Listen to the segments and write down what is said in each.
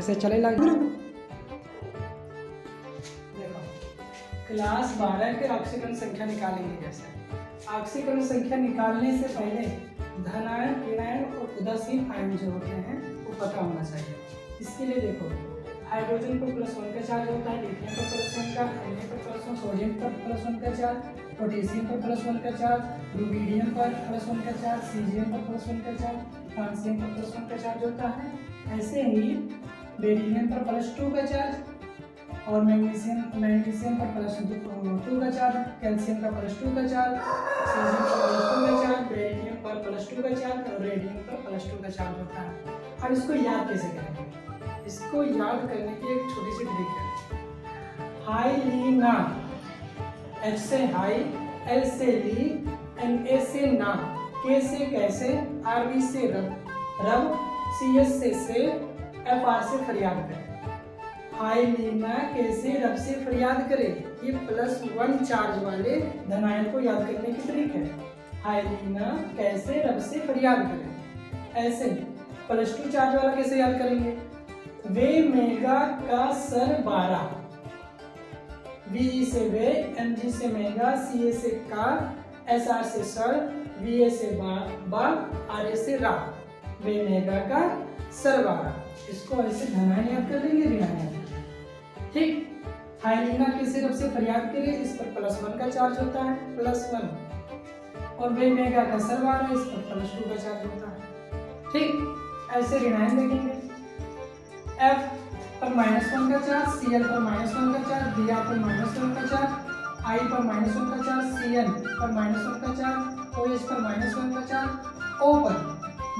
ऐसे चलेगा। देखो क्लास 12 के ऑक्सीकरण संख्या निकालेंगे। जैसे ऑक्सीकरण संख्या निकालने से पहले धनायन, ऋणायन और उदासीन आयन जो होते हैं वो पता होना चाहिए। इसके लिए देखो हाइड्रोजन पर +1 का चार्ज होता है, लिथियम पर +1 का, Na पर +1, सोडियम पर +1 का चार्ज, पोटेशियम पर +1 का चार्ज, रुबिडियम पर +1 का चार्ज, सीजियम पर +1 का चार्ज, फ्रांसियम पर +1 का चार्ज होता है। ऐसे ही बेरिलियम पर +2 का चार्ज और मैग्नीशियम पर +2 का चार्ज, कैल्शियम का +2 का चार्ज, सीजियम पर +2 का चार्ज, बेरिलियम पर +2 का चार्ज और रेडियम पर +2 का चार्ज होता है। अब इसको याद कैसे करेंगे? इसको याद करने की एक छोटी सी ट्रिक है। हाई ली ना, H से हाई, L से ली, Na से ना, K से कैसे, RB से रब, CS से, FR से फरियाद करें। हाई लीना कैसे रब से फरियाद करें, ये +1 चार्ज वाले धनायन को याद करने की ट्रिक है। हाई लीना कैसे रब से फरियाद करें। ऐसे +2 चार्ज वाला कैसे याद करेंगे? वे मेगा का सर 12, VE से वे, MG से मेगा, CA से का, SR से सर, VA से बाल, RA से रा, वे मेगा का सर 12। इसको ऐसे धनायन याद कर लेंगे, ऋणायन। ठीक, हाइलीना कैसे रब से फरियाद करें, इस पर +1 का चार्ज होता है, +1, और वे मेगा का सर 12, इस पर +2 का चार्ज होता है। ठीक, ऐसे ऋणायन देखेंगे। F पर -1 का चार्ज, Cl पर -1 का चार्ज, Br पर -1 का चार्ज, I पर -1 का चार्ज, Cn पर -1 का चार्ज, OH पर -1 का चार्ज, O पर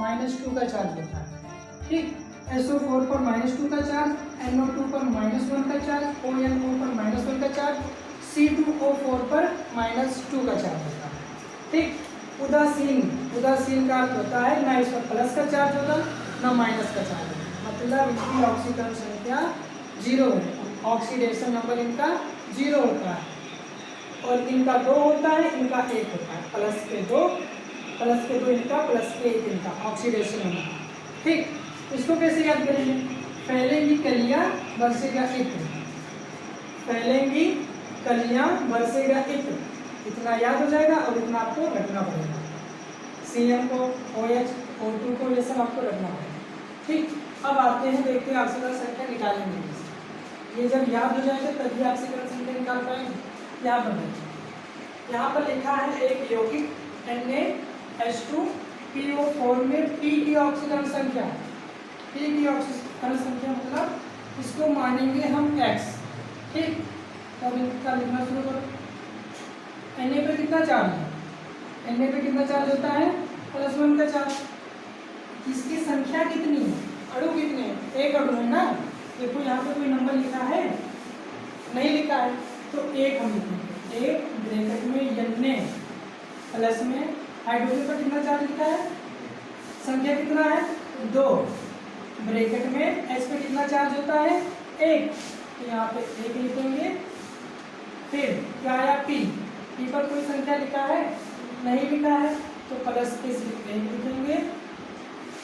-2 का चार्ज होता है। ठीक, SO4 पर -2 का चार्ज, NO2 पर -1 का चार्ज, ONO पर -1 का चार्ज, C2O4 पर -2 का चार्ज होता है। ठीक, उदासीन का अर्थ होता है ना इस पर प्लस का चार्ज होगा ना माइनस का चार्ज होगा, मतलब इनकी ऑक्सीकरण संख्या 0 है, ऑक्सीडेशन नंबर इनका 0 होता है। और इनका 2 होता है, इनका 1 होता है, +2 इनका, +1 इनका ऑक्सीडेशन नंबर। ठीक, इसको कैसे याद करेंगे? फैलेंगी कलियां बरसेगा इत्र, फैलेंगी कलियां बरसेगा इत्र, इतना याद हो जाएगा और इतना आपको रखना पड़ेगा। Cm को, OH, O2 को, ये सब आपको रखना पड़ेगा। ठीक, अब आते हैं, देखते हैं ऑक्सीकरण संख्या निकालेंगे। ये जब याद हो जाएगा तभी ऑक्सीकरण संख्या निकाल पाएंगे। यहाँ पर देखिए, यहाँ पर लिखा है एक यौगिक NaH2PO4 में P की ऑक्सीकरण संख्या, P की ऑक्सीकरण संख्या मतलब इसको मानेंगे हम X। ठीक, तो इनका लिखना शुरू करो। Na पे कितना चार्ज है? Na पे कितना चार्ज होता है? +1 का चार्ज। इसकी संख्या कितनी है? अणु कितने? एक अणु है ना। देखो यहाँ पे कोई नंबर लिखा है? नहीं लिखा है, तो 1 हम लिखेंगे। 1 ब्रैकेट में Na प्लस में हाइड्रोजन पर कितना चार्ज लिखा है? संख्या कितना है? 2 ब्रैकेट में H पे कितना चार्ज होता है? 1, तो यहाँ पे 1 लिखेंगे। फिर क्या आया? P पर कोई संख्या लिखा है? नहीं लिखा है, तो प्लस के सिर्फ 1 लिखेंगे।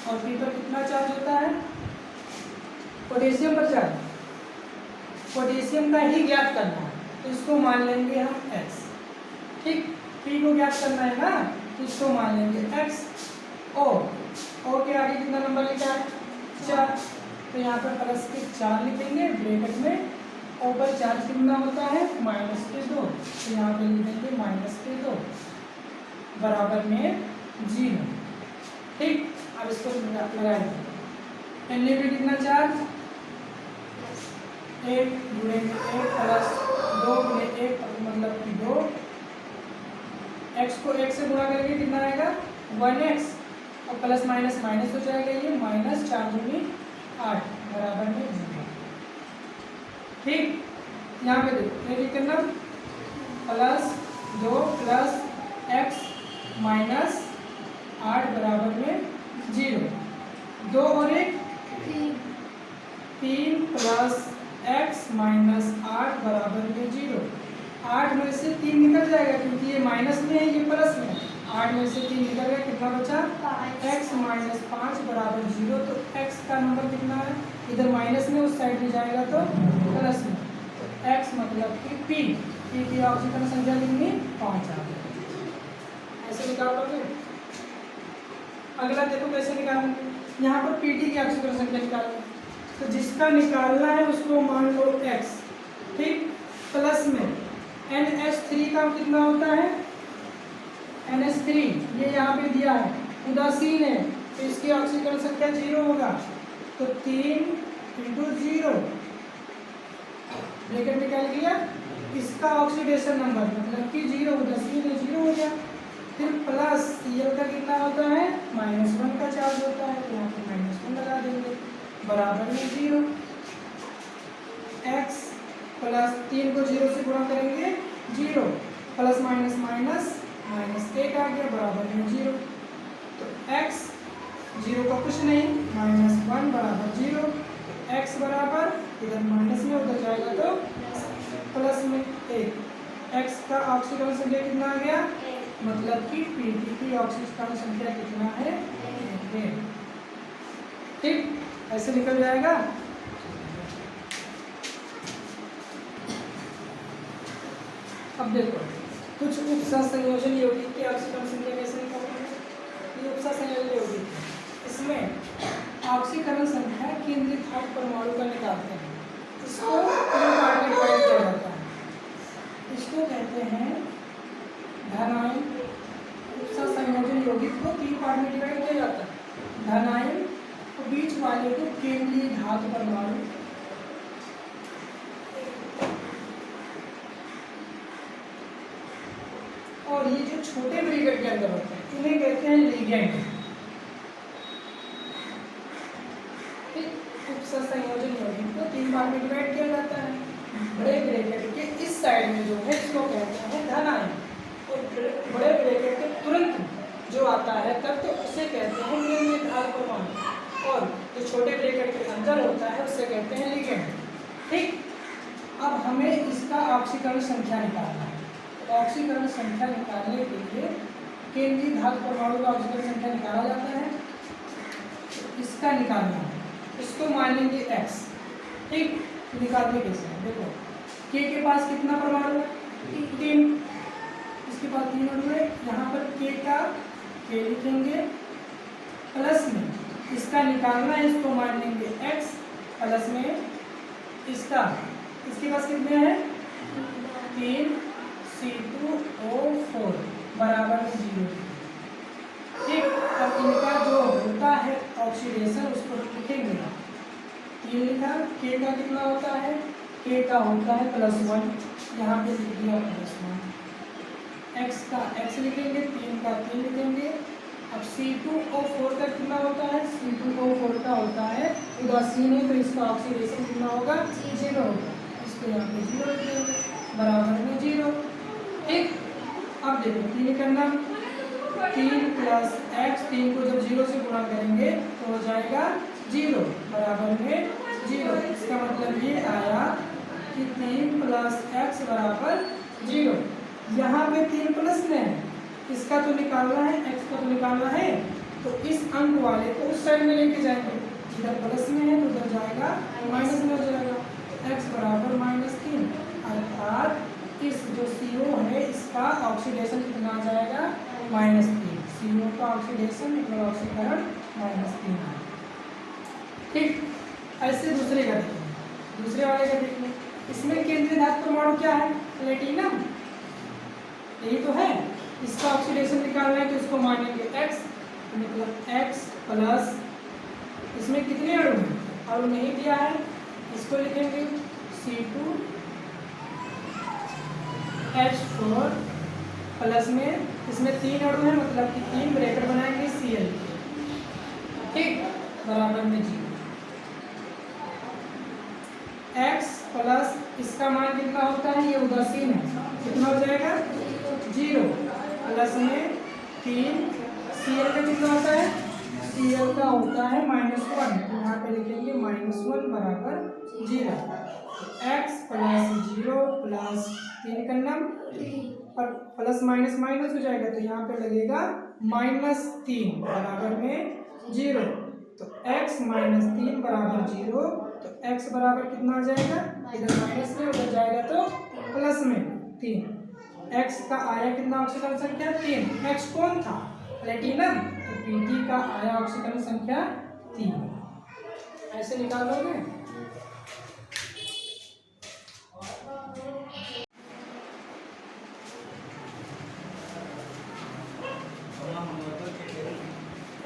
और P पर कितना चार्ज होता है? पोटेशियम पर चार्ज, पोटेशियम का ही ज्ञात करना है, तो इसको मान लेंगे हम X। ठीक, P को ज्ञात करना है ना, तो इसको मान लेंगे X। O के आगे कितना नंबर लिखा है? 4, तो यहाँ पर प्लस के 4 लिखेंगे ब्रैकेट में। O पर चार्ज कितना होता है? -2, तो यहाँ पे लिखेंगे -2 बराबर में 0। ठीक, अब इसको लगाएंगे। Na पे कितना चार्ज? 1 गुणे 1 प्लस 2 गुणे 1 मतलब कि 2। X को 1 से गुणा करेंगे कितना आएगा? 1x, और प्लस माइनस माइनस हो जाएगा, ये -4 दूनी 8 बराबर में 0। ठीक, यहाँ पे देखो ये करना +2 प्लस x -8 बराबर में 0। 2 और 1 3 प्लस x -8 बराबर में 0। 8 में से 3 निकल जाएगा क्योंकि ये माइनस में है, ये प्लस में है। 8 में से 3 निकल गया, कितना बचा? x -5 बराबर 0। तो x का नंबर कितना है? इधर माइनस में उस साइड में जाएगा तो प्लस में, तो x मतलब कि p की ऑक्सीकरण संख्या कितनी 5 आ गई। ऐसे निकाल लोगे। अगला देखो कैसे निकालेंगे। यहाँ पर Pt की ऑक्सीकरण संख्या निकालेंगे, तो जिसका निकालना है उसको मान लो x, ठीक, प्लस में NH3 का कितना होता है, NH3 ये यहाँ पे दिया है, उदासीन है, तो इसकी ऑक्सीकरण संख्या 0 होगा, तो 3 × 0 ब्रैकेट में क्या लिख लिया, इसका ऑक्सीडेशन नंबर मतलब कि 0, उदासीन है 0 हो गया। फिर प्लस Cl का कितना होता है, -1 का चार्ज होता है, तो यहाँ पे -1 लगा देंगे, बराबर में 0। x प्लस 3 को 0 से गुणा करेंगे 0, प्लस माइनस माइनस -1 आ गया, बराबर में 0। तो x 0 का कुछ नहीं, -1 बराबर 0, x बराबर इधर माइनस में उधर जाएगा तो प्लस में 1। x का ऑक्सीकरण संख्या कितना आ गया, मतलब कि Pt की ऑक्सीकरण संख्या कितना है, 1। ठीक, ऐसे निकल जाएगा। अब देखो कुछ उपसंयोजन यौगिक की ऑक्सीकरण संख्या कैसे निकालेंगे। ये उपसंयोजन यौगिक है, इसमें ऑक्सीकरण संख्या केंद्रीय भाग परमाणु का निकालते हैं, इसको 3 पार्ट में डिवाइड किया जाता है। इसको कहते हैं धनायन। उपसंयोजन यौगिक को 3 पार्ट में डिवाइड किया जाता है, धनायन और बीच वाले को केंद्रीय धातु परमाणु, और ये जो छोटे ब्रैकेट के अंदर होते हैं इन्हें कहते हैं लिगेंड। उपसंयोजन यौगिक को 3 भाग में डिवाइड किया जाता है। बड़े ब्रैकेट के इस साइड में जो है इसको कहते हैं धनायन, और बड़े ब्रैकेट के तुरंत जो आता है तब तो उसे कहते हैं केंद्रीय धातु परमाणु, और जो छोटे ब्रैकेट के अंदर होता है उसे कहते हैं लिगेंड। ठीक, अब हमें इसका ऑक्सीकरण संख्या निकालना है। ऑक्सीकरण संख्या निकालने के लिए केंद्रीय धातु परमाणु का ऑक्सीकरण संख्या निकाला जाता है, तो इसका निकालना है, इसको मान लेंगे x। ठीक, निकालने कैसे है, देखो k के पास कितना परमाणु है, 3, इसके पास 3 अणु है, यहाँ पर k का k लिखेंगे, प्लस में इसका निकालना है, इसको मान लेंगे x, प्लस में इसका, इसके पास कितने हैं 3 C2O4 बराबर में 0। ठीक, अब इनका जो होता है ऑक्सीडेशन उसको लिखेंगे, 3 लिखा, k का कितना होता है, k का होता है +1, यहाँ पे लिख दिया +1, x का x लिखेंगे, 3 का 3 लिखेंगे। अब C2O4 का कितना होता है, C2O4 का होता है उदासीन है, तो इसका ऑक्सीडेशन कितना होगा, 0 होगा, इसको यहाँ पे 0 लिखेंगे, बराबर में 0। ठीक, अब देखो 3 करना, 3 + x, 3 को जब 0 से गुणा करेंगे तो हो जाएगा 0, बराबर में 0। इसका मतलब ये आया कि 3 + x बराबर 0। यहाँ पे 3 प्लस में है, इसका तो निकालना है, x का तो निकालना है, तो इस अंक वाले को उस साइड में लेके जाएंगे, इधर प्लस में है तो उधर जाएगा माइनस में हो जाएगा, x बराबर -3, अर्थात इस जो CO है इसका ऑक्सीडेशन कितना आ जाएगा, -3। CO का ऑक्सीडेशन मतलब ऑक्सीकरण -3 है। ठीक, ऐसे दूसरे का देखिए, दूसरे वाले का देखिए, इसमें केंद्रीय धातु परमाणु क्या है, प्लेटिनम, यही तो है। इसका ऑक्सीडेशन निकालना है तो इसको मानेंगे x, मतलब x प्लस, इसमें कितने अणु हैं, अणु नहीं दिया है, इसको लिखेंगे C2H4 प्लस में, इसमें 3 अणु हैं मतलब कि 3 ब्रैकेट बनाएंगे Cl, ठीक, बराबर में 0। x प्लस इसका मान कितना होता है, ये उदासीन है, कितना हो जाएगा 0, प्लस में 3, Cl का कितना होता है, Cl का होता है -1, तो यहाँ पे लिखेंगे -1 बराबर 0। x प्लस 0 प्लस 3 करना, पर प्लस माइनस माइनस हो जाएगा तो यहाँ पे लगेगा -3 बराबर में 0, तो x -3 बराबर 0, तो x बराबर कितना आ जाएगा, इधर माइनस में उधर जाएगा तो प्लस में 3। x का आया कितना ऑक्सीकरण संख्या 3। x कौन था, प्लेटिनम, तो Pt का आया ऑक्सीकरण संख्या 3। ऐसे निकालोगे।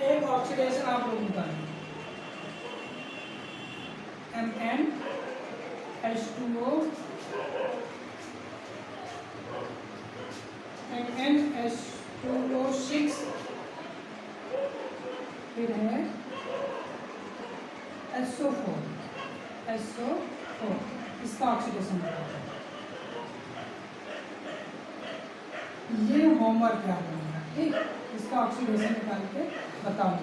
एक ऑक्सीडेशन आप लोग निकालेंगे, MnH2O NH2O6, फिर है SO4, इसका ऑक्सीडेशन बताओ। ये होमवर्क है आप लोगों का, ठीक, इसका ऑक्सीडेशन निकाल के बताओ।